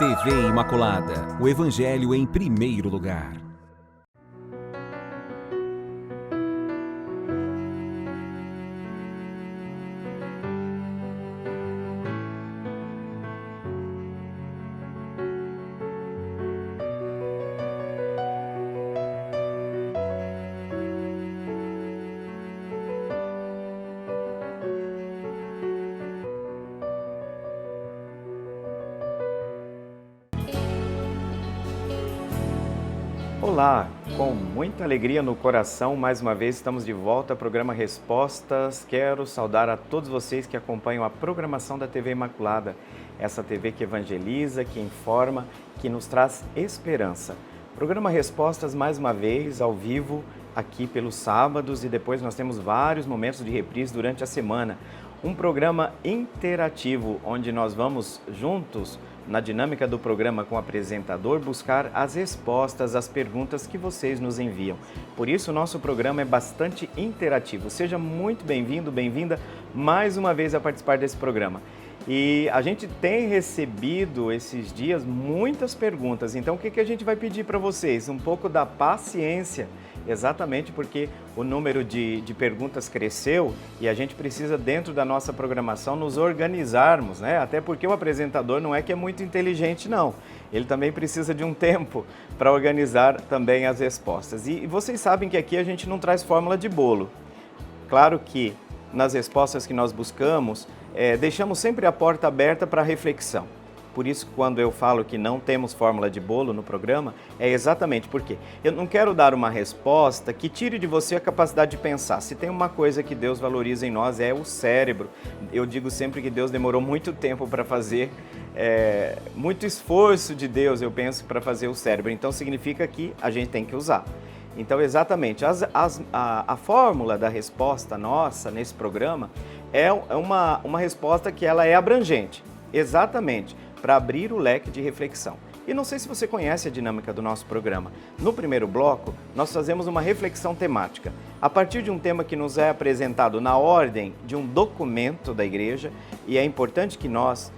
TV Imaculada, o Evangelho em primeiro lugar. Olá, com muita alegria no coração, mais uma vez estamos de volta ao programa Respostas. Quero saudar a todos vocês que acompanham a programação da TV Imaculada, essa TV que evangeliza, que informa, que nos traz esperança. Programa Respostas, mais uma vez, ao vivo, aqui pelos sábados, e depois nós temos vários momentos de reprise durante a semana. Um programa interativo, onde nós vamos juntos, na dinâmica do programa com o apresentador, buscar as respostas às perguntas que vocês nos enviam. Por isso, o nosso programa é bastante interativo. Seja muito bem-vindo, bem-vinda mais uma vez a participar desse programa. E a gente tem recebido esses dias muitas perguntas, então o que a gente vai pedir para vocês? Um pouco da paciência, exatamente porque o número de perguntas cresceu e a gente precisa, dentro da nossa programação, nos organizarmos, né? Até porque o apresentador não é que é muito inteligente, não. Ele também precisa de um tempo para organizar também as respostas. E vocês sabem que aqui a gente não traz fórmula de bolo. Claro que nas respostas que nós buscamos, deixamos sempre a porta aberta para a reflexão. Por isso, quando eu falo que não temos fórmula de bolo no programa, é exatamente porque eu não quero dar uma resposta que tire de você a capacidade de pensar. Se tem uma coisa que Deus valoriza em nós, é o cérebro. Eu digo sempre que Deus demorou muito tempo para fazer, muito esforço de Deus, eu penso, para fazer o cérebro. Então, significa que a gente tem que usar. Então, exatamente, a fórmula da resposta nossa nesse programa é uma resposta que ela é abrangente, exatamente, para abrir o leque de reflexão. E não sei se você conhece a dinâmica do nosso programa. No primeiro bloco, nós fazemos uma reflexão temática, a partir de um tema que nos é apresentado na ordem de um documento da igreja, e é importante que nós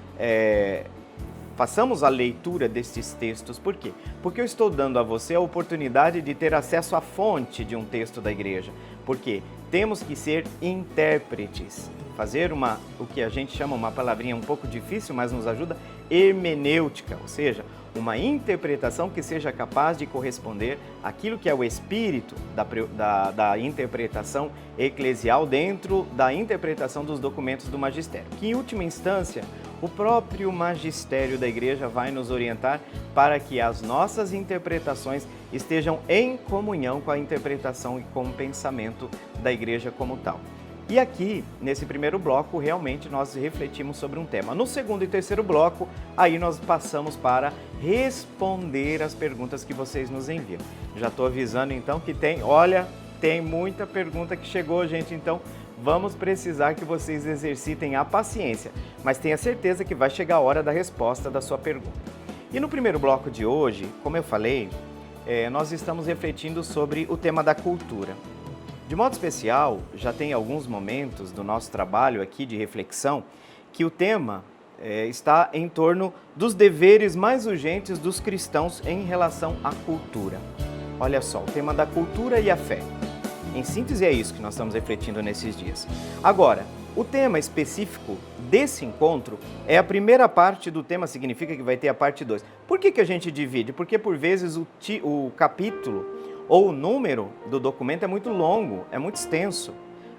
façamos a leitura destes textos. Por quê? Porque eu estou dando a você a oportunidade de ter acesso à fonte de um texto da igreja. Porque temos que ser intérpretes, fazer o que a gente chama, uma palavrinha um pouco difícil, mas nos ajuda, hermenêutica, ou seja, uma interpretação que seja capaz de corresponder àquilo que é o espírito da interpretação eclesial dentro da interpretação dos documentos do magistério, que em última instância o próprio magistério da igreja vai nos orientar para que as nossas interpretações estejam em comunhão com a interpretação e com o pensamento da igreja como tal. E aqui, nesse primeiro bloco, realmente nós refletimos sobre um tema. No segundo e terceiro bloco, aí nós passamos para responder as perguntas que vocês nos enviam. Já estou avisando então que tem muita pergunta que chegou, gente, então vamos precisar que vocês exercitem a paciência, mas tenha certeza que vai chegar a hora da resposta da sua pergunta. E no primeiro bloco de hoje, como eu falei, nós estamos refletindo sobre o tema da cultura. De modo especial, já tem alguns momentos do nosso trabalho aqui de reflexão que o tema está em torno dos deveres mais urgentes dos cristãos em relação à cultura. Olha só, o tema da cultura e a fé. Em síntese, é isso que nós estamos refletindo nesses dias. Agora, o tema específico desse encontro é a primeira parte do tema, significa que vai ter a parte 2. Por que a gente divide? Porque, por vezes, o capítulo ou o número do documento é muito longo, é muito extenso.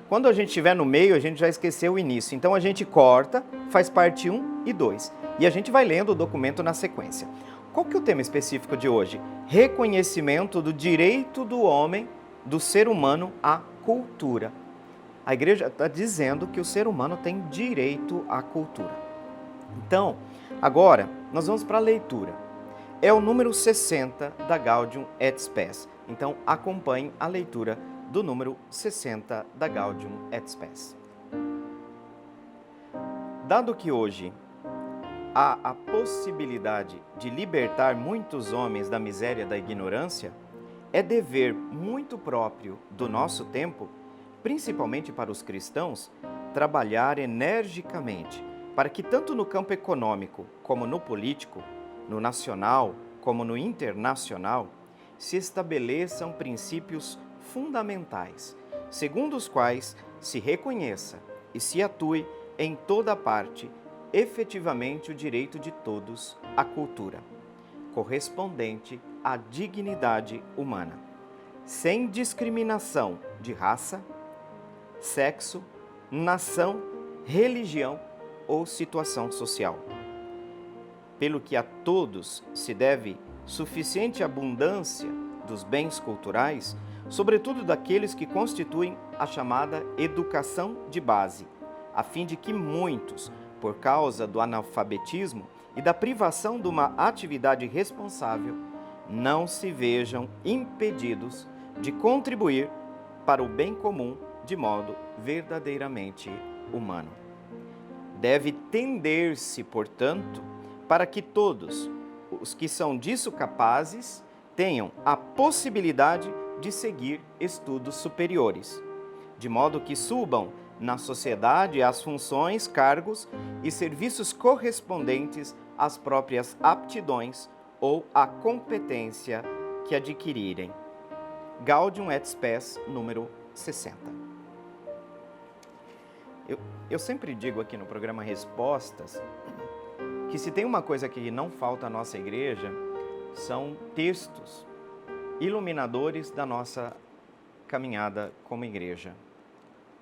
Quando a gente estiver no meio, a gente já esqueceu o início. Então, a gente corta, faz parte 1 e 2. E a gente vai lendo o documento na sequência. Qual que é o tema específico de hoje? Reconhecimento do direito do homem, do ser humano à cultura. A igreja está dizendo que o ser humano tem direito à cultura. Então, agora, nós vamos para a leitura. É o número 60 da Gaudium et Spes. Então, acompanhe a leitura do número 60 da Gaudium et Spes. Dado que hoje há a possibilidade de libertar muitos homens da miséria da ignorância, é dever muito próprio do nosso tempo, principalmente para os cristãos, trabalhar energicamente para que tanto no campo econômico como no político no nacional como no internacional, se estabeleçam princípios fundamentais, segundo os quais se reconheça e se atue em toda parte efetivamente o direito de todos à cultura, correspondente à dignidade humana, sem discriminação de raça, sexo, nação, religião ou situação social. Pelo que a todos se deve suficiente abundância dos bens culturais, sobretudo daqueles que constituem a chamada educação de base, a fim de que muitos, por causa do analfabetismo e da privação de uma atividade responsável, não se vejam impedidos de contribuir para o bem comum de modo verdadeiramente humano. Deve tender-se, portanto, para que todos os que são disso capazes tenham a possibilidade de seguir estudos superiores, de modo que subam na sociedade as funções, cargos e serviços correspondentes às próprias aptidões ou à competência que adquirirem. Gaudium et Spes, número 60. Eu sempre digo aqui no programa Respostas que se tem uma coisa que não falta à nossa igreja, são textos iluminadores da nossa caminhada como igreja,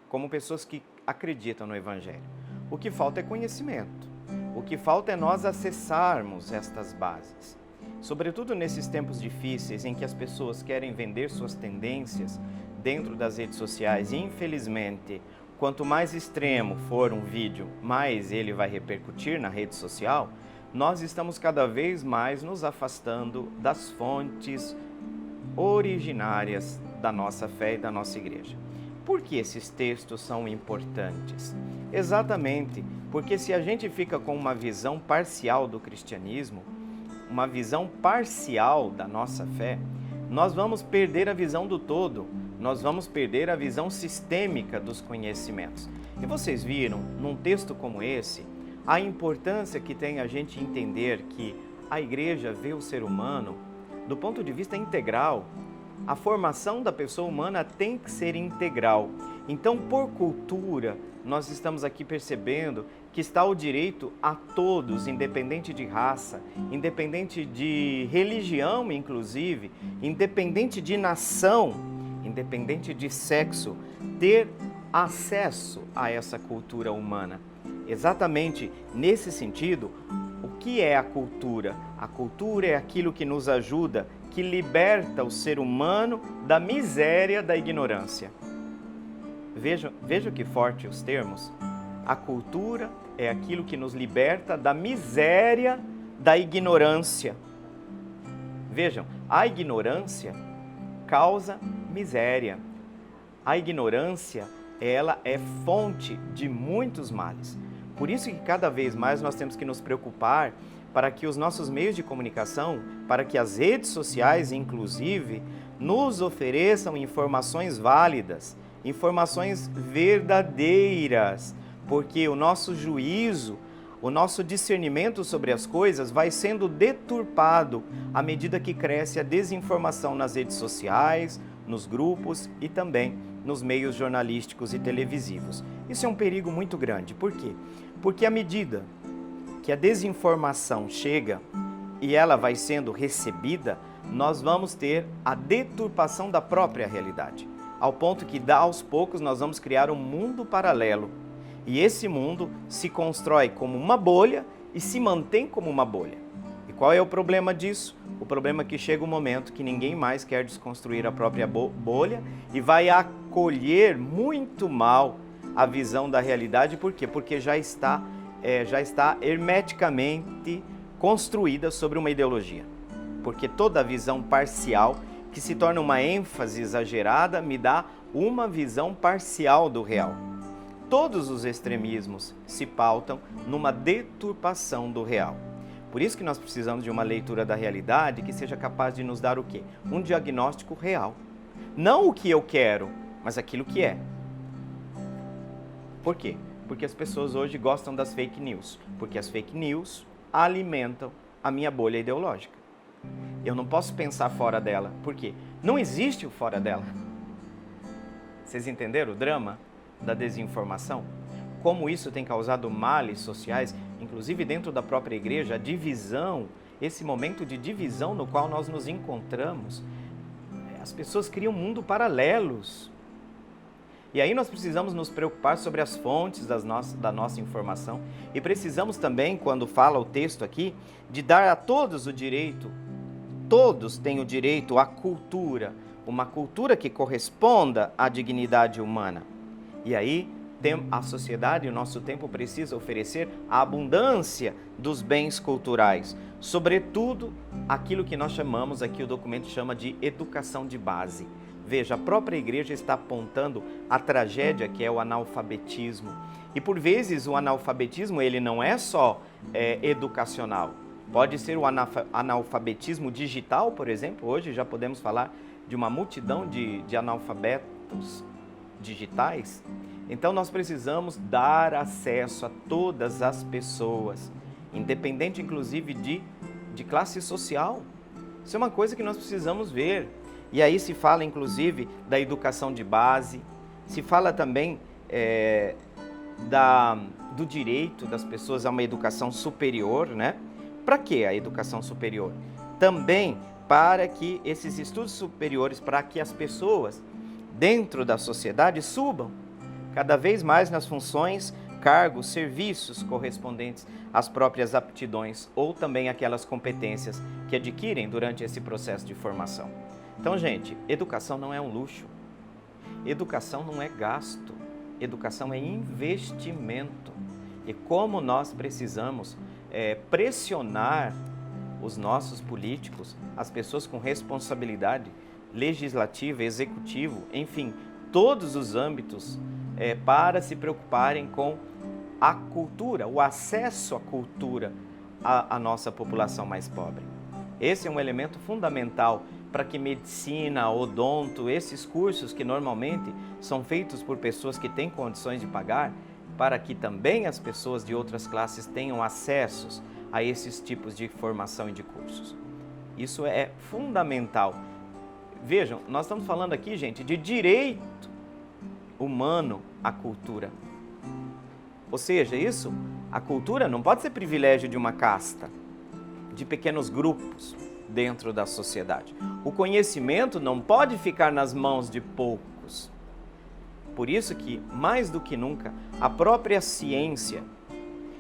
como pessoas que acreditam no Evangelho. O que falta é conhecimento, o que falta é nós acessarmos estas bases. Sobretudo nesses tempos difíceis em que as pessoas querem vender suas tendências dentro das redes sociais e, infelizmente, quanto mais extremo for um vídeo, mais ele vai repercutir na rede social, nós estamos cada vez mais nos afastando das fontes originárias da nossa fé e da nossa igreja. Por que esses textos são importantes? Exatamente porque se a gente fica com uma visão parcial do cristianismo, uma visão parcial da nossa fé, nós vamos perder a visão do todo, nós vamos perder a visão sistêmica dos conhecimentos. E vocês viram, num texto como esse, a importância que tem a gente entender que a igreja vê o ser humano do ponto de vista integral. A formação da pessoa humana tem que ser integral. Então, por cultura, nós estamos aqui percebendo que está o direito a todos, independente de raça, independente de religião, inclusive, independente de nação, independente de sexo, ter acesso a essa cultura humana. Exatamente nesse sentido, o que é a cultura? A cultura é aquilo que nos ajuda, que liberta o ser humano da miséria da ignorância. Veja que forte os termos. A cultura é aquilo que nos liberta da miséria da ignorância. Vejam, a ignorância causa miséria. A ignorância, ela é fonte de muitos males. Por isso que cada vez mais nós temos que nos preocupar para que os nossos meios de comunicação, para que as redes sociais, inclusive, nos ofereçam informações válidas, informações verdadeiras, porque o nosso juízo, o nosso discernimento sobre as coisas vai sendo deturpado à medida que cresce a desinformação nas redes sociais, nos grupos e também nos meios jornalísticos e televisivos. Isso é um perigo muito grande. Por quê? Porque à medida que a desinformação chega e ela vai sendo recebida, nós vamos ter a deturpação da própria realidade, ao ponto que, aos poucos, nós vamos criar um mundo paralelo. E esse mundo se constrói como uma bolha e se mantém como uma bolha. E qual é o problema disso? O problema é que chega um momento que ninguém mais quer desconstruir a própria bolha e vai acolher muito mal a visão da realidade. Por quê? Porque já está hermeticamente construída sobre uma ideologia. Porque toda visão parcial, que se torna uma ênfase exagerada, me dá uma visão parcial do real. Todos os extremismos se pautam numa deturpação do real. Por isso que nós precisamos de uma leitura da realidade que seja capaz de nos dar o quê? Um diagnóstico real. Não o que eu quero, mas aquilo que é. Por quê? Porque as pessoas hoje gostam das fake news. Porque as fake news alimentam a minha bolha ideológica. Eu não posso pensar fora dela. Por quê? Não existe o fora dela. Vocês entenderam o drama da desinformação? Como isso tem causado males sociais, inclusive dentro da própria igreja, a divisão, esse momento de divisão no qual nós nos encontramos. As pessoas criam um mundo paralelos. E aí nós precisamos nos preocupar sobre as fontes da nossa informação e precisamos também, quando fala o texto aqui, de dar a todos o direito, todos têm o direito à cultura, uma cultura que corresponda à dignidade humana. E aí a sociedade e o nosso tempo precisa oferecer a abundância dos bens culturais, sobretudo aquilo que nós chamamos, aqui o documento chama de educação de base. Veja, a própria igreja está apontando a tragédia que é o analfabetismo. E por vezes o analfabetismo ele não é só educacional. Pode ser o analfabetismo digital, por exemplo. Hoje já podemos falar de uma multidão de analfabetos digitais. Então nós precisamos dar acesso a todas as pessoas, independente inclusive de classe social. Isso é uma coisa que nós precisamos ver. E aí se fala inclusive da educação de base, se fala também do direito das pessoas a uma educação superior, né? Para que a educação superior? Também para que esses estudos superiores, para que as pessoas dentro da sociedade subam cada vez mais nas funções, cargos, serviços correspondentes às próprias aptidões ou também aquelas competências que adquirem durante esse processo de formação. Então, gente, educação não é um luxo, educação não é gasto, educação é investimento. E como nós precisamos pressionar os nossos políticos, as pessoas com responsabilidade legislativa, executivo, enfim, todos os âmbitos, para se preocuparem com a cultura, o acesso à cultura à nossa população mais pobre. Esse é um elemento fundamental para que medicina, odonto, esses cursos que normalmente são feitos por pessoas que têm condições de pagar, para que também as pessoas de outras classes tenham acessos a esses tipos de formação e de cursos. Isso é fundamental. Vejam, nós estamos falando aqui, gente, de direito humano à cultura. Ou seja, a cultura não pode ser privilégio de uma casta, de pequenos grupos dentro da sociedade. O conhecimento não pode ficar nas mãos de poucos. Por isso que, mais do que nunca, a própria ciência,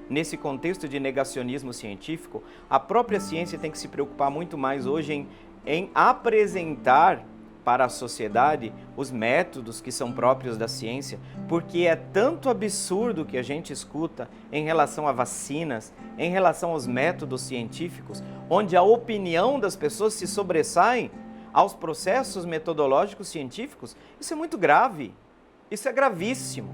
nesse contexto de negacionismo científico, a própria ciência tem que se preocupar muito mais hoje em apresentar para a sociedade os métodos que são próprios da ciência, porque é tanto absurdo que a gente escuta em relação a vacinas, em relação aos métodos científicos, onde a opinião das pessoas se sobressai aos processos metodológicos científicos. Isso é muito grave, isso é gravíssimo.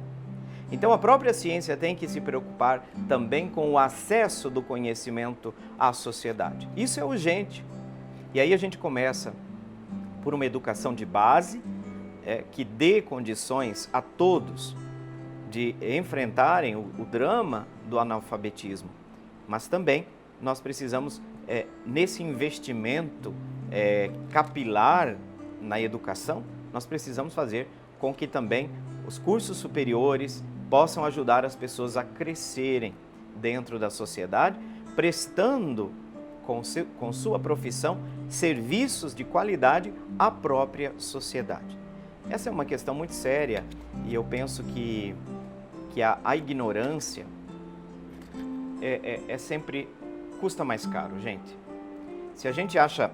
Então a própria ciência tem que se preocupar também com o acesso do conhecimento à sociedade. Isso é urgente. E aí a gente começa por uma educação de base, que dê condições a todos de enfrentarem o drama do analfabetismo. Mas também nós precisamos, nesse investimento capilar na educação, nós precisamos fazer com que também os cursos superiores possam ajudar as pessoas a crescerem dentro da sociedade, prestando com sua profissão serviços de qualidade à própria sociedade. Essa é uma questão muito séria e eu penso que a ignorância sempre custa mais caro, gente. Se a gente acha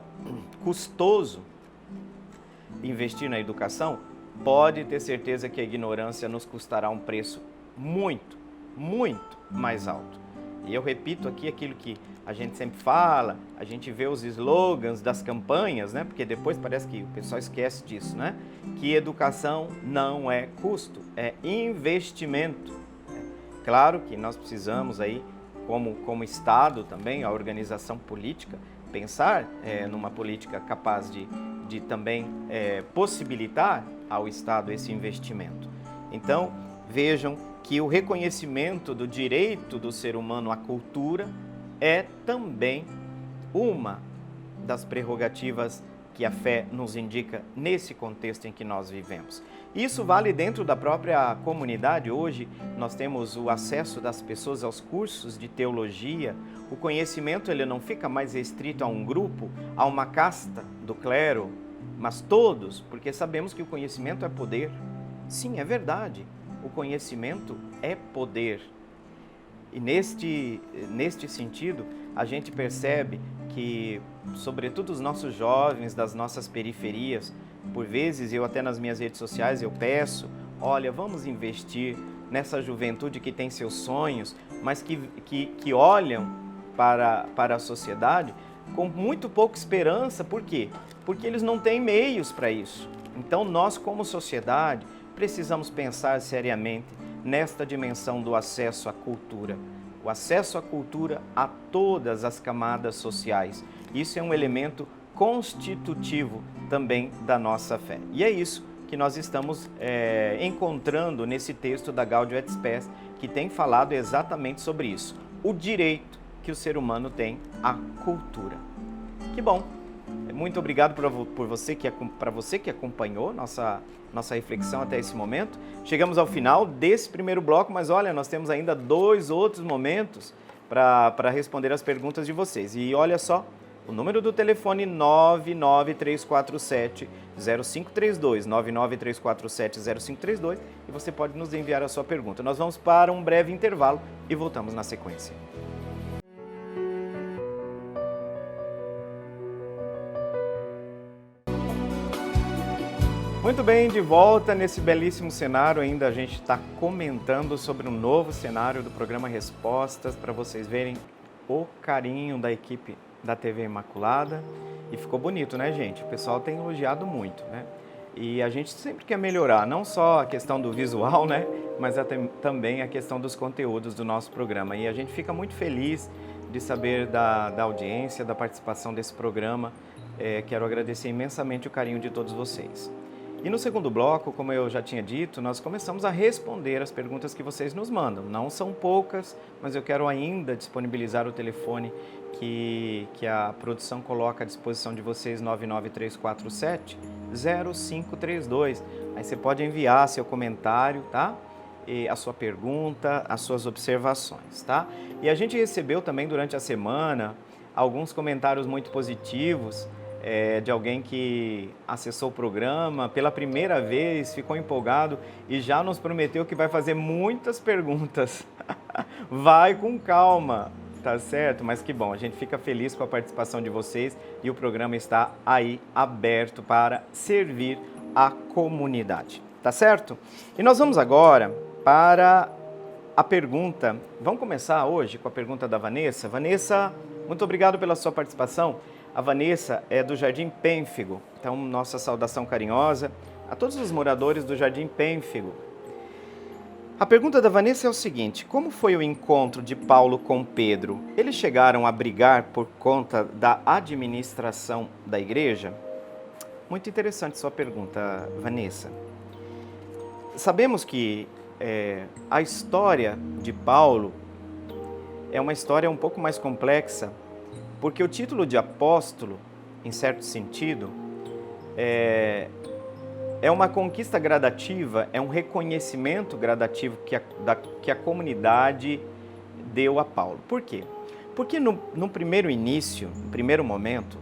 custoso investir na educação, pode ter certeza que a ignorância nos custará um preço muito, muito mais alto. E eu repito aqui aquilo que a gente sempre fala, a gente vê os slogans das campanhas, né? Porque depois parece que o pessoal esquece disso, né? Que educação não é custo, é investimento. Claro que nós precisamos aí, como Estado também, a organização política, pensar numa política capaz de também possibilitar ao Estado esse investimento. Então, vejam que o reconhecimento do direito do ser humano à cultura é também uma das prerrogativas que a fé nos indica nesse contexto em que nós vivemos. Isso vale dentro da própria comunidade. Hoje nós temos o acesso das pessoas aos cursos de teologia. O conhecimento ele não fica mais restrito a um grupo, a uma casta do clero, mas todos, porque sabemos que o conhecimento é poder. Sim, é verdade. O conhecimento é poder. E neste sentido, a gente percebe que, sobretudo os nossos jovens das nossas periferias, por vezes, eu até nas minhas redes sociais eu peço, olha, vamos investir nessa juventude que tem seus sonhos, mas que olham para a sociedade com muito pouca esperança. Por quê? Porque eles não têm meios para isso. Então nós, como sociedade, precisamos pensar seriamente nesta dimensão do acesso à cultura. O acesso à cultura a todas as camadas sociais. Isso é um elemento constitutivo também da nossa fé. E é isso que nós estamos encontrando nesse texto da Gaudium et Spes, que tem falado exatamente sobre isso. O direito que o ser humano tem à cultura. Que bom! Muito obrigado para você que acompanhou nossa reflexão até esse momento. Chegamos ao final desse primeiro bloco, mas olha, nós temos ainda 2 outros momentos para responder as perguntas de vocês. E olha só, o número do telefone 99347-0532, 99347-0532, e você pode nos enviar a sua pergunta. Nós vamos para um breve intervalo e voltamos na sequência. Muito bem, de volta nesse belíssimo cenário. Ainda a gente está comentando sobre um novo cenário do programa Respostas, para vocês verem o carinho da equipe da TV Imaculada. E ficou bonito, né, gente? O pessoal tem elogiado muito, né? E a gente sempre quer melhorar, não só a questão do visual, né? Mas até, também a questão dos conteúdos do nosso programa. E a gente fica muito feliz de saber da audiência, da participação desse programa. Quero agradecer imensamente o carinho de todos vocês. E no segundo bloco, como eu já tinha dito, nós começamos a responder as perguntas que vocês nos mandam. Não são poucas, mas eu quero ainda disponibilizar o telefone que a produção coloca à disposição de vocês, 99347-0532. Aí você pode enviar seu comentário, tá? E a sua pergunta, as suas observações, tá? E a gente recebeu também durante a semana alguns comentários muito positivos, de alguém que acessou o programa pela primeira vez, ficou empolgado e já nos prometeu que vai fazer muitas perguntas. Vai com calma, tá certo? Mas que bom, a gente fica feliz com a participação de vocês e o programa está aí aberto para servir a comunidade, tá certo? E nós vamos agora para a pergunta. Vamos começar hoje com a pergunta da Vanessa. Vanessa, muito obrigado pela sua participação. A Vanessa é do Jardim Pênfigo, então nossa saudação carinhosa a todos os moradores do Jardim Pênfigo. A pergunta da Vanessa é o seguinte: como foi o encontro de Paulo com Pedro? Eles chegaram a brigar por conta da administração da igreja? Muito interessante sua pergunta, Vanessa. Sabemos que a história de Paulo é uma história um pouco mais complexa, porque o título de apóstolo, em certo sentido, é uma conquista gradativa, é um reconhecimento gradativo que a comunidade deu a Paulo. Por quê? Porque no primeiro início, no primeiro momento,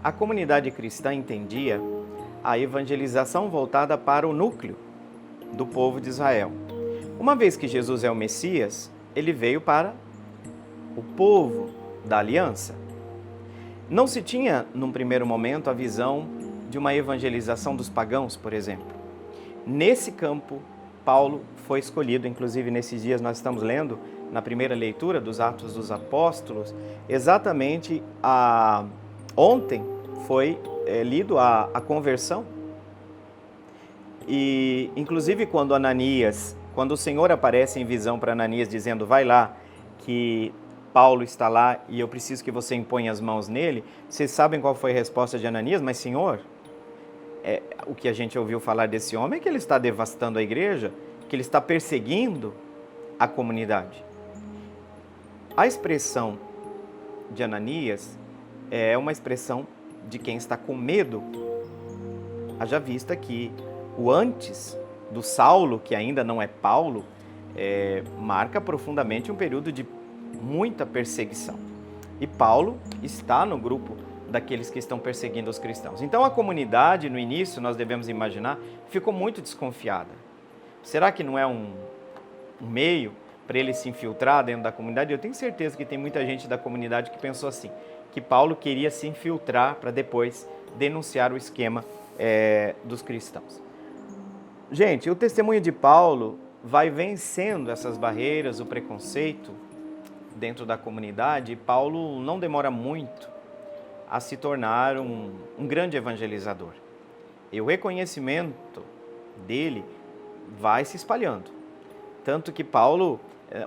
a comunidade cristã entendia a evangelização voltada para o núcleo do povo de Israel. Uma vez que Jesus é o Messias, ele veio para o povo da aliança. Não se tinha, num primeiro momento, a visão de uma evangelização dos pagãos, por exemplo. Nesse campo, Paulo foi escolhido. Inclusive, nesses dias nós estamos lendo, na primeira leitura dos Atos dos Apóstolos, exatamente ontem foi lido a conversão. E, inclusive, quando o Senhor aparece em visão para Ananias, dizendo, vai lá, que Paulo está lá e eu preciso que você imponha as mãos nele. Vocês sabem qual foi a resposta de Ananias? Mas, Senhor, o que a gente ouviu falar desse homem é que ele está devastando a igreja, que ele está perseguindo a comunidade. A expressão de Ananias é uma expressão de quem está com medo. Haja vista que o antes do Saulo, que ainda não é Paulo, marca profundamente um período de muita perseguição. E Paulo está no grupo daqueles que estão perseguindo os cristãos. Então a comunidade, no início, nós devemos imaginar, ficou muito desconfiada. Será que não é um meio para ele se infiltrar dentro da comunidade? Eu tenho certeza que tem muita gente da comunidade que pensou assim, que Paulo queria se infiltrar para depois denunciar o esquema dos cristãos. Gente, o testemunho de Paulo vai vencendo essas barreiras, o preconceito dentro da comunidade, e Paulo não demora muito a se tornar um grande evangelizador. E o reconhecimento dele vai se espalhando. Tanto que Paulo,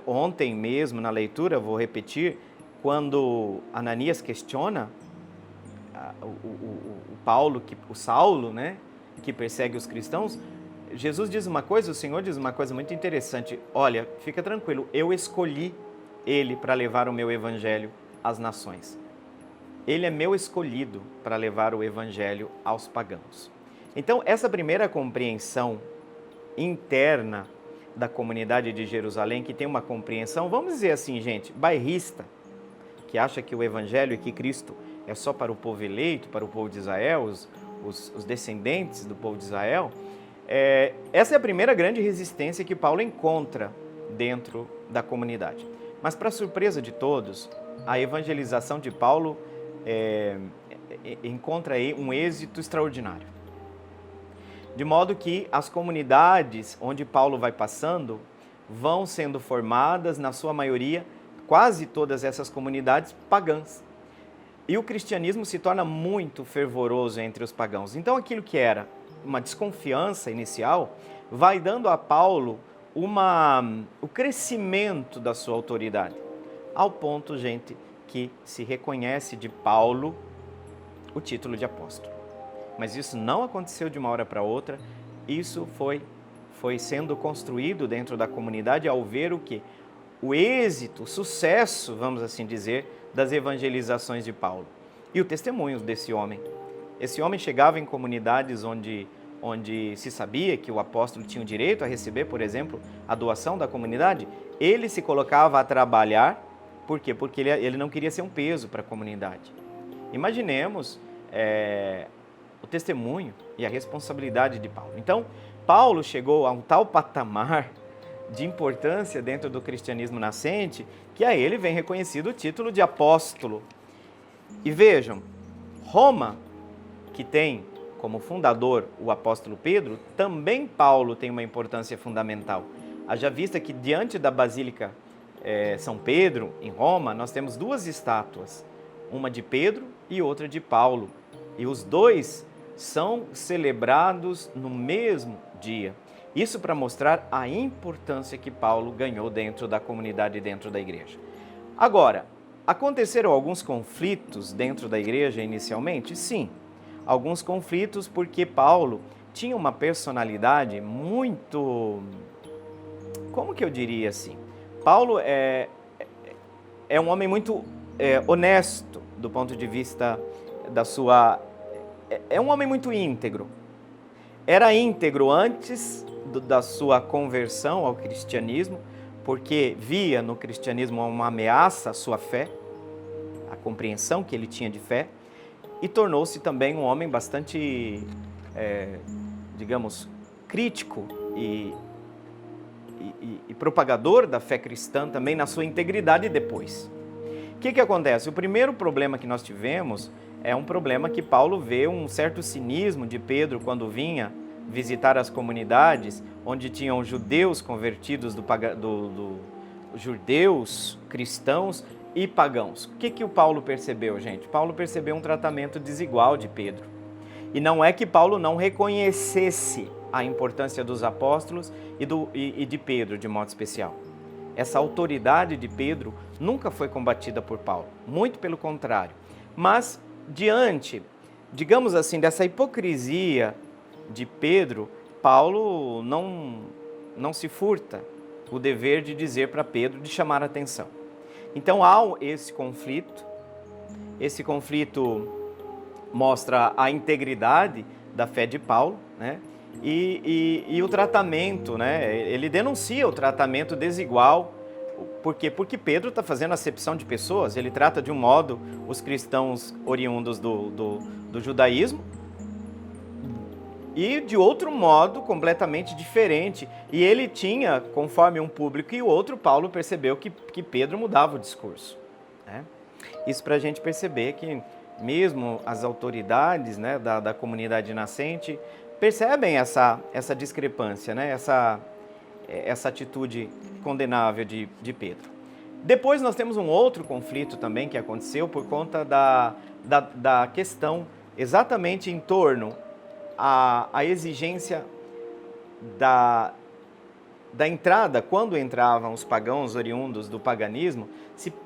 ontem mesmo na leitura, vou repetir, quando Ananias questiona o Saulo, né, que persegue os cristãos, Jesus diz uma coisa, o Senhor diz uma coisa muito interessante. Olha, fica tranquilo, eu escolhi ele para levar o meu evangelho às nações. Ele é meu escolhido para levar o evangelho aos pagãos. Então, essa primeira compreensão interna da comunidade de Jerusalém, que tem uma compreensão, vamos dizer assim, gente, bairrista, que acha que o evangelho e que Cristo é só para o povo eleito, para o povo de Israel, os descendentes do povo de Israel, essa é a primeira grande resistência que Paulo encontra dentro da comunidade. Mas, para surpresa de todos, a evangelização de Paulo encontra aí um êxito extraordinário. De modo que as comunidades onde Paulo vai passando vão sendo formadas, na sua maioria, quase todas essas comunidades pagãs. E o cristianismo se torna muito fervoroso entre os pagãos. Então, aquilo que era uma desconfiança inicial vai dando a Paulo o crescimento da sua autoridade, ao ponto, gente, que se reconhece de Paulo o título de apóstolo. Mas isso não aconteceu de uma hora para outra, isso foi sendo construído dentro da comunidade ao ver o quê? O êxito, o sucesso, vamos assim dizer, das evangelizações de Paulo. E o testemunho desse homem. Esse homem chegava em comunidades onde se sabia que o apóstolo tinha o direito a receber, por exemplo, a doação da comunidade. Ele se colocava a trabalhar, por quê? Porque ele não queria ser um peso para a comunidade. Imaginemos o testemunho e a responsabilidade de Paulo. Então, Paulo chegou a um tal patamar de importância dentro do cristianismo nascente, que a ele vem reconhecido o título de apóstolo. E vejam, Roma, que tem como fundador o apóstolo Pedro, também Paulo tem uma importância fundamental. Haja vista que diante da Basílica São Pedro, em Roma, nós temos duas estátuas, uma de Pedro e outra de Paulo. E os dois são celebrados no mesmo dia. Isso para mostrar a importância que Paulo ganhou dentro da comunidade, dentro da igreja. Agora, aconteceram alguns conflitos dentro da igreja inicialmente? Sim, alguns conflitos porque Paulo tinha uma personalidade muito... Como que eu diria assim? Paulo é um homem muito honesto do ponto de vista da sua... É um homem muito íntegro. Era íntegro antes da sua conversão ao cristianismo, porque via no cristianismo uma ameaça à sua fé, a compreensão que ele tinha de fé, e tornou-se também um homem bastante, digamos, crítico e propagador da fé cristã também na sua integridade depois. O que acontece? O primeiro problema que nós tivemos é um problema que Paulo vê um certo cinismo de Pedro quando vinha visitar as comunidades onde tinham judeus convertidos judeus, cristãos e pagãos. O que o Paulo percebeu, gente? Paulo percebeu um tratamento desigual de Pedro. E não é que Paulo não reconhecesse a importância dos apóstolos e de Pedro de modo especial. Essa autoridade de Pedro nunca foi combatida por Paulo, muito pelo contrário. Mas diante, digamos assim, dessa hipocrisia de Pedro, Paulo não se furta o dever de dizer para Pedro, de chamar a atenção. Então há esse conflito Esse conflito mostra a integridade da fé de Paulo, né? E o tratamento, né? Ele denuncia o tratamento desigual. Por quê? Porque Pedro está fazendo acepção de pessoas, ele trata de um modo os cristãos oriundos do judaísmo e de outro modo completamente diferente. E ele tinha, conforme um público e o outro, Paulo percebeu que Pedro mudava o discurso, né? Isso para a gente perceber que mesmo as autoridades, né, da comunidade nascente percebem essa discrepância, né, essa atitude condenável de Pedro. Depois nós temos um outro conflito também que aconteceu por conta da questão exatamente em torno à exigência da entrada. Quando entravam os pagãos oriundos do paganismo,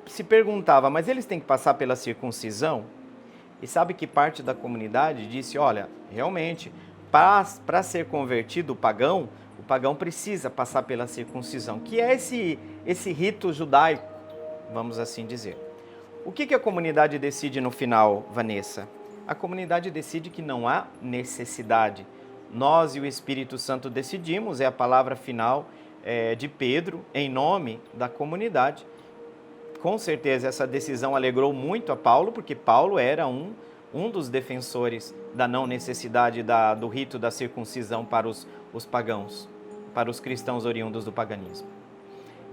se perguntava, mas eles têm que passar pela circuncisão? E sabe que parte da comunidade disse, olha, realmente, para ser convertido o pagão precisa passar pela circuncisão, que é esse rito judaico, vamos assim dizer. O que a comunidade decide no final, Vanessa? A comunidade decide que não há necessidade. Nós e o Espírito Santo decidimos, é a palavra final de Pedro, em nome da comunidade. Com certeza essa decisão alegrou muito a Paulo, porque Paulo era um dos defensores da não necessidade do rito da circuncisão para os pagãos, para os cristãos oriundos do paganismo.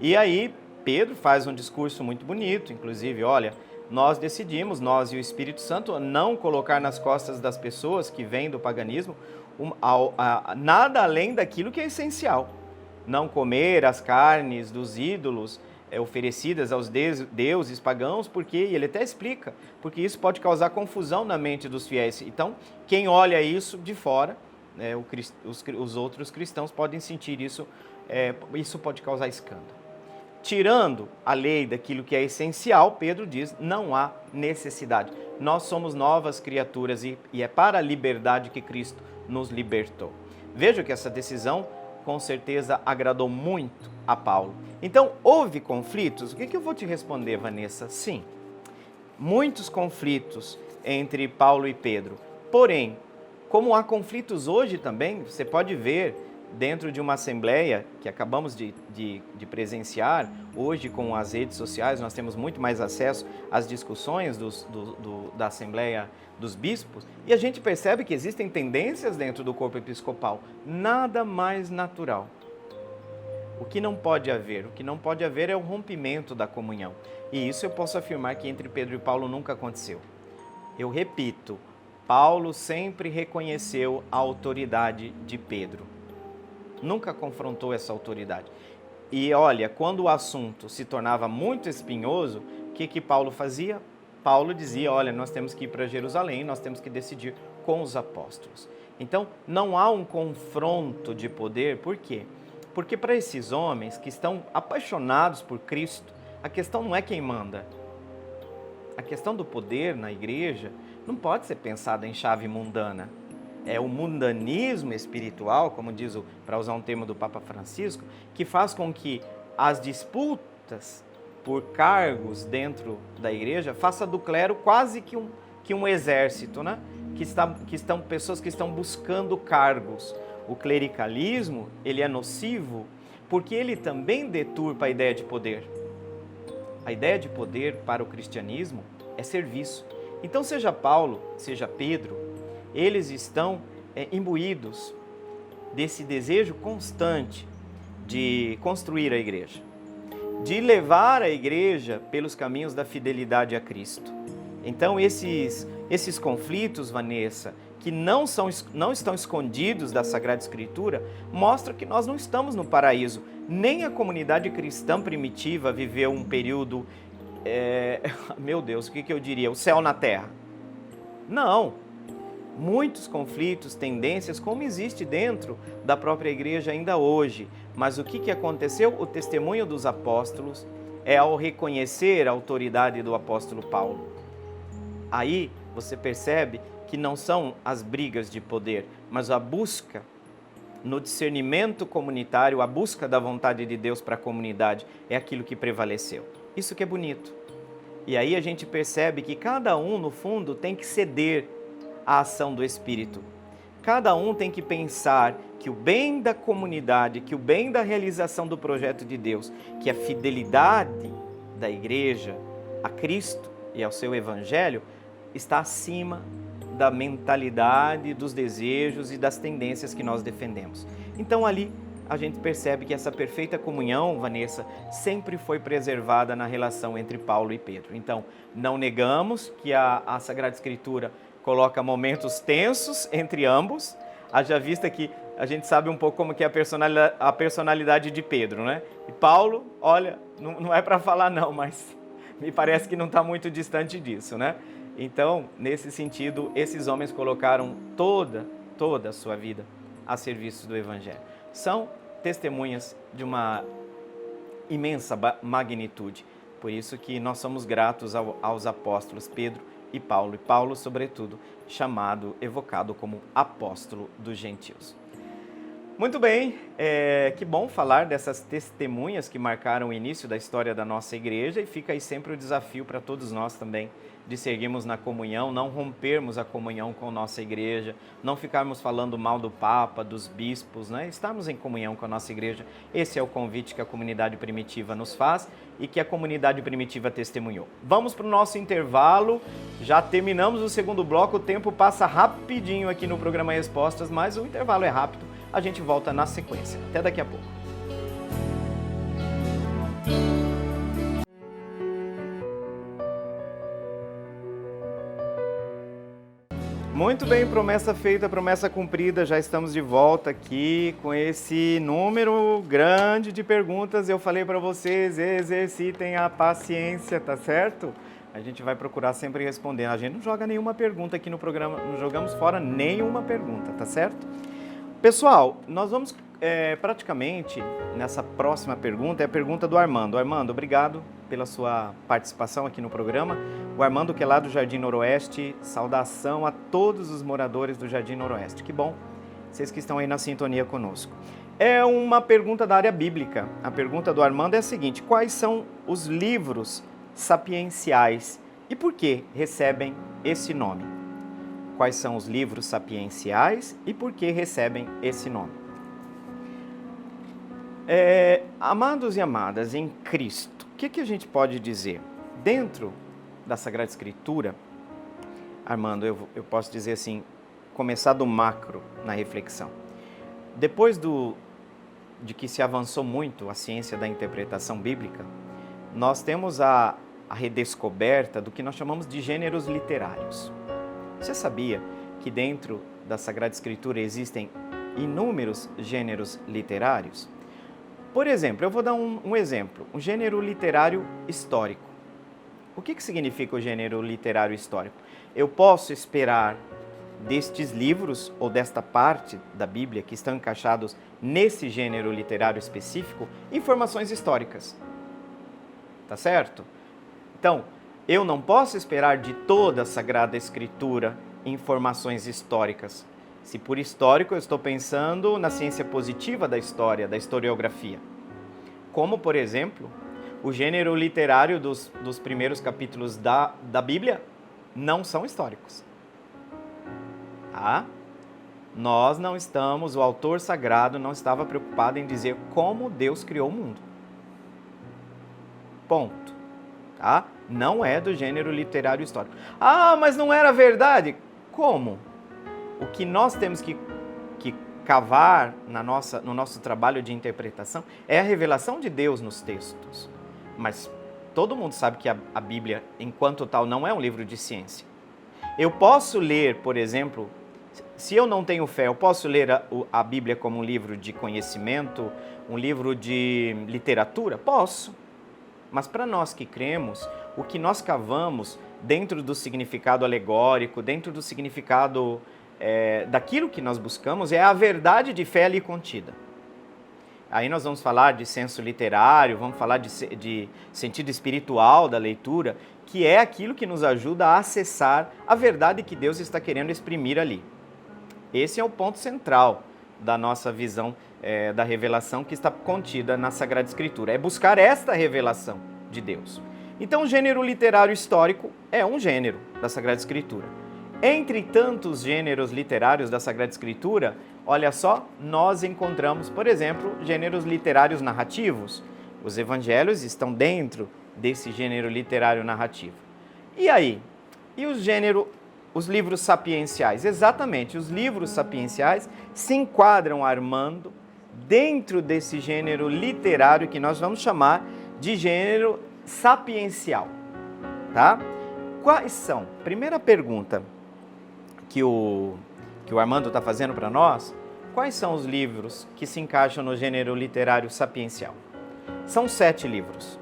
E aí Pedro faz um discurso muito bonito, inclusive, olha, nós decidimos, nós e o Espírito Santo, não colocar nas costas das pessoas que vêm do paganismo nada além daquilo que é essencial. Não comer as carnes dos ídolos oferecidas aos deuses pagãos, porque, e ele até explica, porque isso pode causar confusão na mente dos fiéis. Então, quem olha isso de fora, os outros cristãos podem sentir isso, isso pode causar escândalo. Tirando a lei daquilo que é essencial, Pedro diz, não há necessidade. Nós somos novas criaturas e é para a liberdade que Cristo nos libertou. Veja que essa decisão, com certeza, agradou muito a Paulo. Então, houve conflitos? O que eu vou te responder, Vanessa? Sim, muitos conflitos entre Paulo e Pedro. Porém, como há conflitos hoje também, você pode ver dentro de uma assembleia que acabamos de presenciar, hoje com as redes sociais nós temos muito mais acesso às discussões da Assembleia dos Bispos, e a gente percebe que existem tendências dentro do corpo episcopal, nada mais natural. O que não pode haver? O que não pode haver é o rompimento da comunhão. E isso eu posso afirmar que entre Pedro e Paulo nunca aconteceu. Eu repito, Paulo sempre reconheceu a autoridade de Pedro. Nunca confrontou essa autoridade. E olha, quando o assunto se tornava muito espinhoso, o que Paulo fazia? Paulo dizia, olha, nós temos que ir para Jerusalém, nós temos que decidir com os apóstolos. Então, não há um confronto de poder, por quê? Porque para esses homens que estão apaixonados por Cristo, a questão não é quem manda. A questão do poder na igreja não pode ser pensada em chave mundana. É o mundanismo espiritual, como diz, para usar um termo do Papa Francisco, que faz com que as disputas por cargos dentro da igreja faça do clero quase que um exército, né? Que estão pessoas que estão buscando cargos. O clericalismo, ele é nocivo porque ele também deturpa a ideia de poder. A ideia de poder para o cristianismo é serviço. Então, seja Paulo, seja Pedro, eles estão imbuídos desse desejo constante de construir a igreja, de levar a igreja pelos caminhos da fidelidade a Cristo. Então, esses conflitos, Vanessa, que não estão escondidos da Sagrada Escritura, mostram que nós não estamos no paraíso. Nem a comunidade cristã primitiva viveu um período, meu Deus, o que eu diria? O céu na terra. Não. Muitos conflitos, tendências, como existe dentro da própria igreja ainda hoje. Mas o que aconteceu? O testemunho dos apóstolos é ao reconhecer a autoridade do apóstolo Paulo. Aí você percebe que não são as brigas de poder, mas a busca no discernimento comunitário, a busca da vontade de Deus para a comunidade é aquilo que prevaleceu. Isso que é bonito. E aí a gente percebe que cada um, no fundo, tem que ceder à ação do Espírito. Cada um tem que pensar que o bem da comunidade, que o bem da realização do projeto de Deus, que a fidelidade da igreja a Cristo e ao seu Evangelho está acima da mentalidade, dos desejos e das tendências que nós defendemos. Então ali a gente percebe que essa perfeita comunhão, Vanessa, sempre foi preservada na relação entre Paulo e Pedro. Então, não negamos que a Sagrada Escritura coloca momentos tensos entre ambos, haja vista que a gente sabe um pouco como que é a personalidade de Pedro, né? E Paulo, olha, não é para falar não, mas me parece que não está muito distante disso, né? Então, nesse sentido, esses homens colocaram toda a sua vida a serviço do Evangelho. São testemunhas de uma imensa magnitude. Por isso que nós somos gratos aos apóstolos Pedro e Paulo, sobretudo, evocado como apóstolo dos gentios. Muito bem, que bom falar dessas testemunhas que marcaram o início da história da nossa igreja, e fica aí sempre o desafio para todos nós também de seguirmos na comunhão, não rompermos a comunhão com a nossa igreja, não ficarmos falando mal do Papa, dos bispos, né? Estarmos em comunhão com a nossa igreja. Esse é o convite que a comunidade primitiva nos faz e que a comunidade primitiva testemunhou. Vamos para o nosso intervalo, já terminamos o segundo bloco, o tempo passa rapidinho aqui no programa Respostas, mas o intervalo é rápido, a gente volta na sequência. Até daqui a pouco. Muito bem, promessa feita, promessa cumprida, já estamos de volta aqui com esse número grande de perguntas. Eu falei para vocês, exercitem a paciência, tá certo? A gente vai procurar sempre responder. A gente não joga nenhuma pergunta aqui no programa, não jogamos fora nenhuma pergunta, tá certo? Pessoal, nós vamos praticamente, nessa próxima pergunta, é a pergunta do Armando. Armando, obrigado pela sua participação aqui no programa. O Armando, que é lá do Jardim Noroeste, saudação a todos os moradores do Jardim Noroeste. Que bom, vocês que estão aí na sintonia conosco. É uma pergunta da área bíblica. A pergunta do Armando é a seguinte: quais são os livros sapienciais e por que recebem esse nome? Quais são os livros sapienciais e por que recebem esse nome? Amados e amadas em Cristo, o que a gente pode dizer? Dentro da Sagrada Escritura, Armando, eu posso dizer assim, começar do macro na reflexão. Depois de que se avançou muito a ciência da interpretação bíblica, nós temos a redescoberta do que nós chamamos de gêneros literários. Você sabia que dentro da Sagrada Escritura existem inúmeros gêneros literários? Por exemplo, eu vou dar um exemplo, um gênero literário histórico. O que significa o gênero literário histórico? Eu posso esperar destes livros ou desta parte da Bíblia que estão encaixados nesse gênero literário específico, informações históricas. Tá certo? Então, eu não posso esperar de toda a Sagrada Escritura informações históricas. Se por histórico eu estou pensando na ciência positiva da história, da historiografia. Como, por exemplo, o gênero literário dos primeiros capítulos da Bíblia não são históricos. Tá? Nós não estamos, o autor sagrado não estava preocupado em dizer como Deus criou o mundo. Ponto. Tá? Não é do gênero literário histórico. Ah, mas não era verdade? Como? O que nós temos que cavar no nosso trabalho de interpretação é a revelação de Deus nos textos. Mas todo mundo sabe que a Bíblia, enquanto tal, não é um livro de ciência. Eu posso ler, por exemplo, se eu não tenho fé, eu posso ler a Bíblia como um livro de conhecimento, um livro de literatura? Posso. Mas para nós que cremos, o que nós cavamos dentro do significado alegórico, dentro do significado daquilo que nós buscamos, é a verdade de fé ali contida. Aí nós vamos falar de senso literário, vamos falar de sentido espiritual da leitura, que é aquilo que nos ajuda a acessar a verdade que Deus está querendo exprimir ali. Esse é o ponto central da nossa visão da revelação que está contida na Sagrada Escritura. É buscar esta revelação de Deus. Então, o gênero literário histórico é um gênero da Sagrada Escritura. Entre tantos gêneros literários da Sagrada Escritura, olha só, nós encontramos, por exemplo, gêneros literários narrativos. Os evangelhos estão dentro desse gênero literário narrativo. E aí? E os livros sapienciais? Exatamente, os livros sapienciais se enquadram, Armando, dentro desse gênero literário que nós vamos chamar de gênero sapiencial, tá? Quais são? Primeira pergunta que o Armando está fazendo para nós, quais são os livros que se encaixam no gênero literário sapiencial? São 7 livros.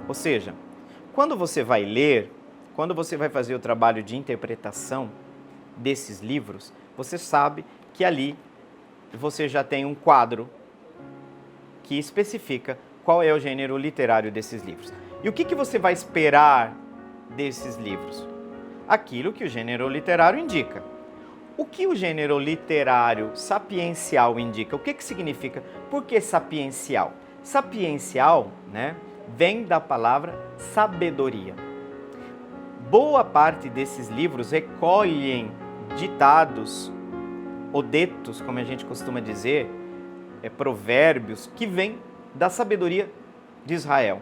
Ou seja, quando você vai ler, quando você vai fazer o trabalho de interpretação desses livros, você sabe que ali você já tem um quadro que especifica qual é o gênero literário desses livros. E o que você vai esperar desses livros? Aquilo que o gênero literário indica. O que o gênero literário sapiencial indica? O que significa? Por que sapiencial? Sapiencial, né, vem da palavra sabedoria. Boa parte desses livros recolhem ditados, odetos, como a gente costuma dizer, provérbios, que vêm da sabedoria de Israel.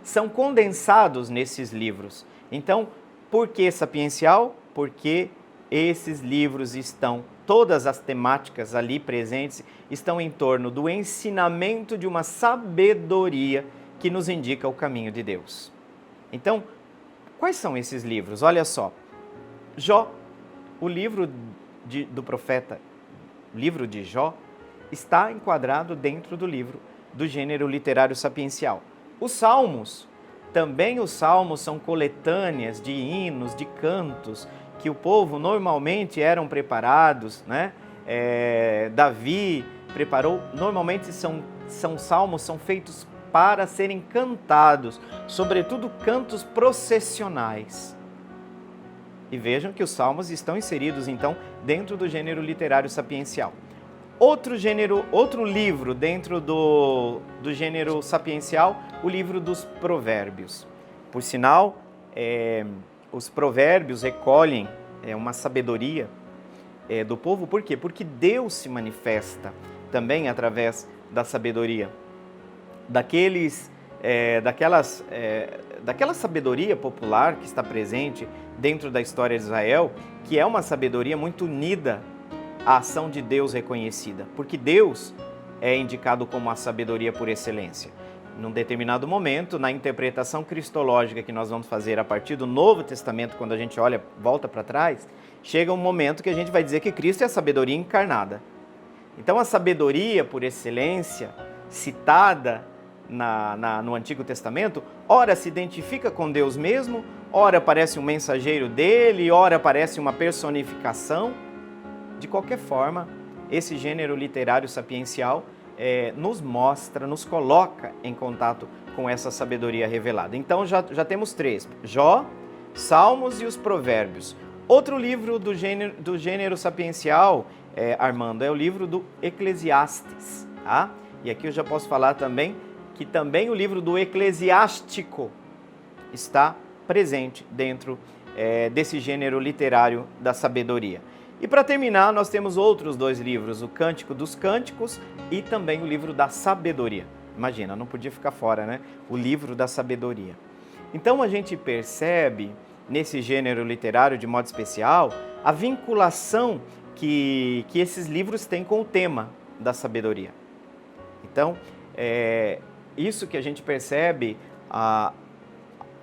São condensados nesses livros. Então, por que sapiencial? Porque esses livros estão, todas as temáticas ali presentes, estão em torno do ensinamento de uma sabedoria que nos indica o caminho de Deus. Então, quais são esses livros? Olha só, Jó, o livro do profeta, o livro de Jó, está enquadrado dentro do livro do gênero literário sapiencial. Os Salmos, também os Salmos são coletâneas de hinos, de cantos, que o povo normalmente eram preparados, né? Davi preparou, normalmente são salmos, são feitos para serem cantados, sobretudo cantos processionais. E vejam que os salmos estão inseridos, então, dentro do gênero literário sapiencial. Outro livro dentro do gênero sapiencial, o livro dos provérbios. Por sinal, os provérbios recolhem uma sabedoria do povo. Por quê? Porque Deus se manifesta também através da sabedoria. Daquela sabedoria popular que está presente dentro da história de Israel, que é uma sabedoria muito unida à ação de Deus reconhecida, porque Deus é indicado como a sabedoria por excelência. Num determinado momento, na interpretação cristológica que nós vamos fazer a partir do Novo Testamento, quando a gente volta para trás, chega um momento que a gente vai dizer que Cristo é a sabedoria encarnada. Então, a sabedoria por excelência, citada no Antigo Testamento, ora se identifica com Deus mesmo, ora parece um mensageiro dele, ora parece uma personificação. De qualquer forma, esse gênero literário sapiencial nos mostra, nos coloca em contato com essa sabedoria revelada. Então já temos 3, Jó, Salmos e os Provérbios. Outro livro do gênero sapiencial, Armando, é o livro do Eclesiastes. Tá? E aqui eu já posso falar também que também o livro do Eclesiástico está presente dentro desse gênero literário da sabedoria. E para terminar, nós temos outros 2 livros, o Cântico dos Cânticos e também o livro da Sabedoria. Imagina, não podia ficar fora, né? O livro da Sabedoria. Então a gente percebe, nesse gênero literário de modo especial, a vinculação que esses livros têm com o tema da sabedoria. Então, isso que a gente percebe,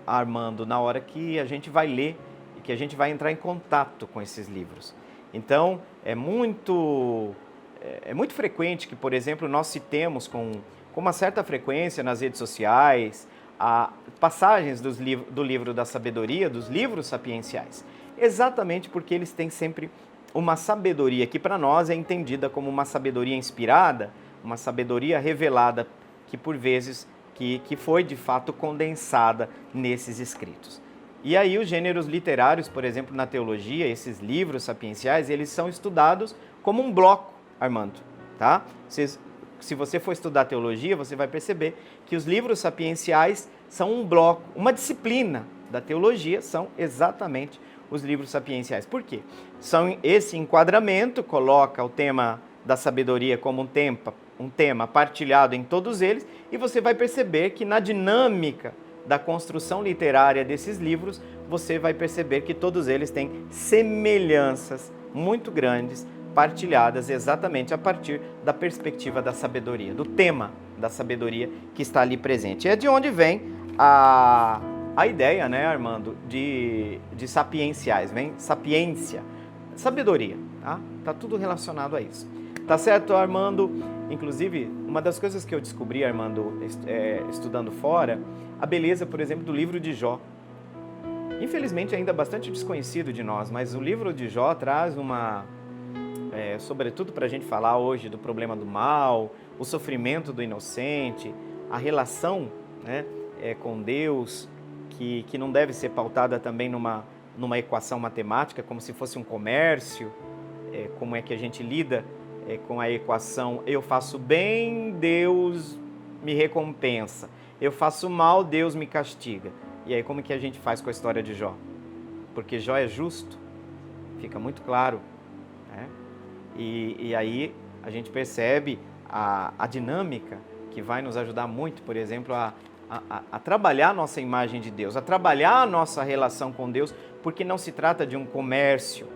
Armando, na hora que a gente vai ler e que a gente vai entrar em contato com esses livros. Então, é muito frequente que, por exemplo, nós citemos com uma certa frequência nas redes sociais passagens do livro da sabedoria, dos livros sapienciais, exatamente porque eles têm sempre uma sabedoria que para nós é entendida como uma sabedoria inspirada, uma sabedoria revelada, que por vezes que foi de fato condensada nesses escritos. E aí os gêneros literários, por exemplo, na teologia, esses livros sapienciais, eles são estudados como um bloco, Armando, tá? Se você for estudar teologia, você vai perceber que os livros sapienciais são um bloco, uma disciplina da teologia, são exatamente os livros sapienciais. Por quê? Esse enquadramento coloca o tema da sabedoria como um tema partilhado em todos eles, e você vai perceber que na dinâmica da construção literária desses livros, você vai perceber que todos eles têm semelhanças muito grandes, partilhadas exatamente a partir da perspectiva da sabedoria, do tema da sabedoria que está ali presente. É de onde vem a ideia, né, Armando, de sapienciais, vem sapiência, sabedoria, tá? Tá tudo relacionado a isso. Tá certo, Armando? Inclusive, uma das coisas que eu descobri, Armando, estudando fora, a beleza, por exemplo, do livro de Jó. Infelizmente, ainda bastante desconhecido de nós, mas o livro de Jó traz sobretudo para a gente falar hoje do problema do mal, o sofrimento do inocente, a relação, né, com Deus, que não deve ser pautada também numa equação matemática, como se fosse um comércio, como é que a gente lida com a equação eu faço bem, Deus me recompensa, eu faço mal, Deus me castiga. E aí como que a gente faz com a história de Jó? Porque Jó é justo, fica muito claro, né? E aí a gente percebe a dinâmica que vai nos ajudar muito, por exemplo, a trabalhar a nossa imagem de Deus, a trabalhar a nossa relação com Deus, porque não se trata de um comércio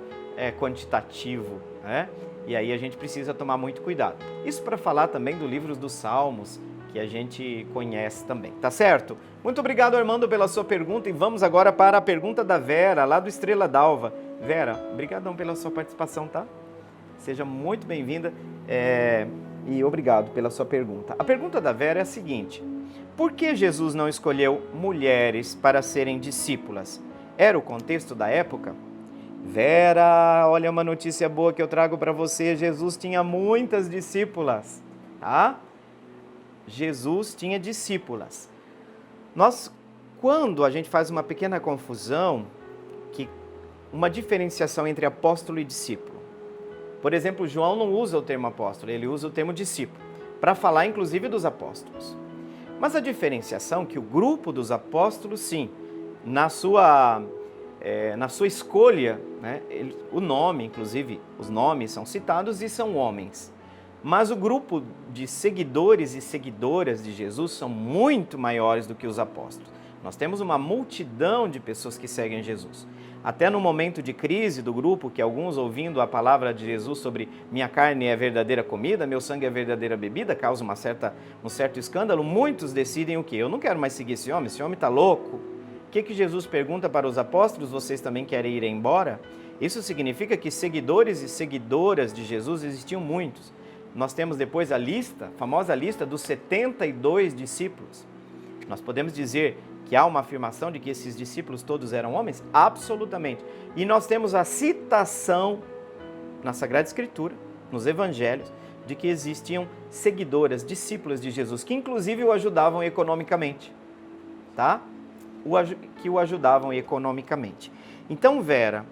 quantitativo, né? E aí a gente precisa tomar muito cuidado. Isso para falar também do livro dos Salmos, que a gente conhece também, tá certo? Muito obrigado, Armando, pela sua pergunta, e vamos agora para a pergunta da Vera, lá do Estrela d'Alva. Vera, brigadão pela sua participação, tá? Seja muito bem-vinda e obrigado pela sua pergunta. A pergunta da Vera é a seguinte: por que Jesus não escolheu mulheres para serem discípulas? Era o contexto da época? Vera, olha uma notícia boa que eu trago para você. Jesus tinha muitas discípulas, tá? Jesus tinha discípulas. Quando a gente faz uma pequena confusão, uma diferenciação entre apóstolo e discípulo. Por exemplo, João não usa o termo apóstolo, ele usa o termo discípulo, para falar inclusive dos apóstolos. Mas a diferenciação é que o grupo dos apóstolos, sim, na sua escolha, né, o nome, inclusive, os nomes são citados e são homens. Mas o grupo de seguidores e seguidoras de Jesus são muito maiores do que os apóstolos. Nós temos uma multidão de pessoas que seguem Jesus. Até no momento de crise do grupo, que alguns ouvindo a palavra de Jesus sobre minha carne é verdadeira comida, meu sangue é verdadeira bebida, causa um certo escândalo, muitos decidem o quê? Eu não quero mais seguir esse homem está louco. O que Jesus pergunta para os apóstolos? Vocês também querem ir embora? Isso significa que seguidores e seguidoras de Jesus existiam muitos. Nós temos depois a famosa lista dos 72 discípulos. Nós podemos dizer que há uma afirmação de que esses discípulos todos eram homens? Absolutamente. E nós temos a citação na Sagrada Escritura, nos Evangelhos, de que existiam seguidoras, discípulas de Jesus, que inclusive o ajudavam economicamente, tá? Que o ajudavam economicamente. Então, Vera,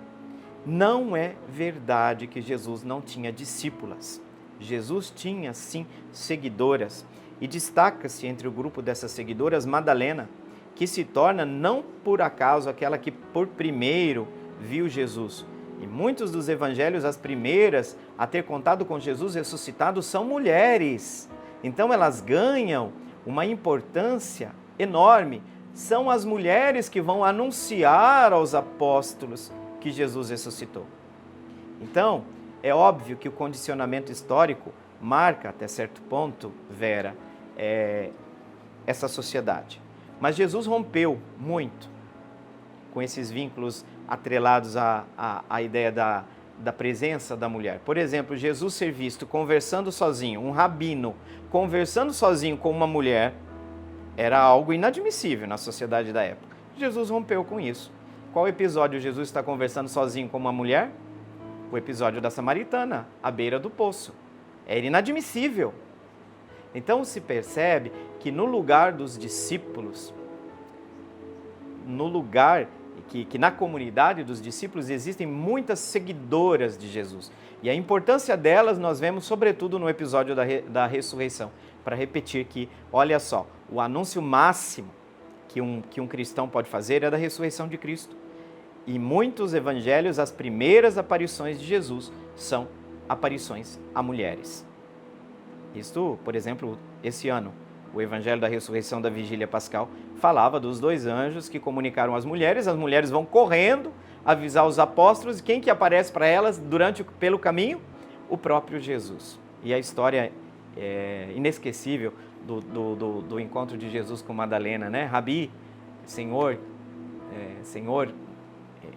não é verdade que Jesus não tinha discípulas. Jesus tinha, sim, seguidoras. E destaca-se entre o grupo dessas seguidoras Madalena, que se torna, não por acaso, aquela que por primeiro viu Jesus. Em muitos dos evangelhos, as primeiras a ter contato com Jesus ressuscitado são mulheres. Então elas ganham uma importância enorme. São as mulheres que vão anunciar aos apóstolos que Jesus ressuscitou. Então, é óbvio que o condicionamento histórico marca, até certo ponto, Vera, essa sociedade. Mas Jesus rompeu muito com esses vínculos atrelados à ideia da presença da mulher. Por exemplo, Jesus ser visto conversando sozinho, um rabino conversando sozinho com uma mulher, era algo inadmissível na sociedade da época. Jesus rompeu com isso. Qual episódio Jesus está conversando sozinho com uma mulher? O episódio da Samaritana, à beira do poço. Era inadmissível. Então se percebe que no lugar dos discípulos, no lugar que na comunidade dos discípulos existem muitas seguidoras de Jesus. E a importância delas nós vemos sobretudo no episódio da ressurreição. Para repetir que, olha só, o anúncio máximo que um cristão pode fazer é da ressurreição de Cristo. E muitos evangelhos, as primeiras aparições de Jesus são aparições a mulheres. Isto, por exemplo, esse ano, o evangelho da ressurreição da vigília pascal falava dos 2 anjos que comunicaram às mulheres vão correndo avisar os apóstolos, e quem que aparece para elas pelo caminho? O próprio Jesus. E a história inesquecível do encontro de Jesus com Madalena, né? Rabi, Senhor,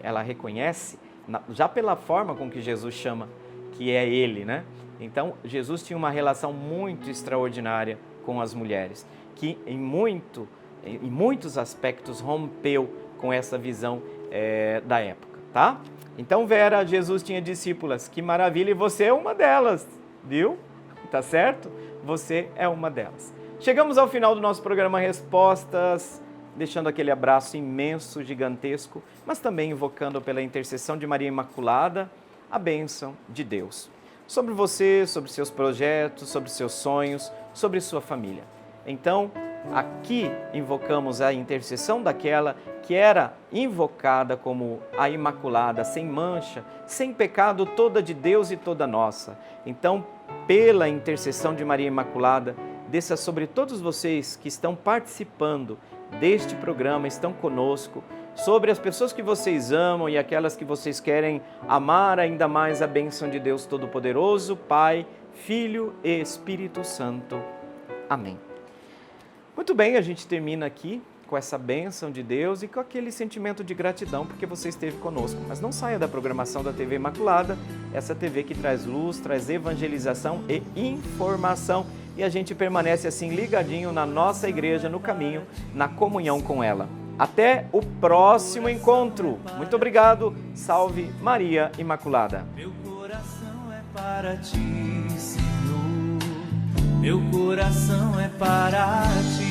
ela reconhece, já pela forma com que Jesus chama, que é Ele, né? Então, Jesus tinha uma relação muito extraordinária com as mulheres, que em muitos aspectos rompeu com essa visão da época, tá? Então, Vera, Jesus tinha discípulas, que maravilha, e você é uma delas, viu? Tá certo? Você é uma delas. Chegamos ao final do nosso programa Respostas, deixando aquele abraço imenso, gigantesco, mas também invocando pela intercessão de Maria Imaculada a bênção de Deus sobre você, sobre seus projetos, sobre seus sonhos, sobre sua família. Então, aqui invocamos a intercessão daquela que era invocada como a Imaculada, sem mancha, sem pecado, toda de Deus e toda nossa. Então, pela intercessão de Maria Imaculada, desça sobre todos vocês que estão participando deste programa, estão conosco, sobre as pessoas que vocês amam e aquelas que vocês querem amar ainda mais, a bênção de Deus Todo-Poderoso, Pai, Filho e Espírito Santo. Amém. Muito bem, a gente termina aqui com essa bênção de Deus e com aquele sentimento de gratidão porque você esteve conosco. Mas não saia da programação da TV Imaculada, essa TV que traz luz, traz evangelização e informação. E a gente permanece assim ligadinho na nossa igreja, no caminho, na comunhão com ela. Até o próximo encontro. Muito obrigado. Salve Maria Imaculada. Meu coração é para ti, Senhor. Meu coração é para ti.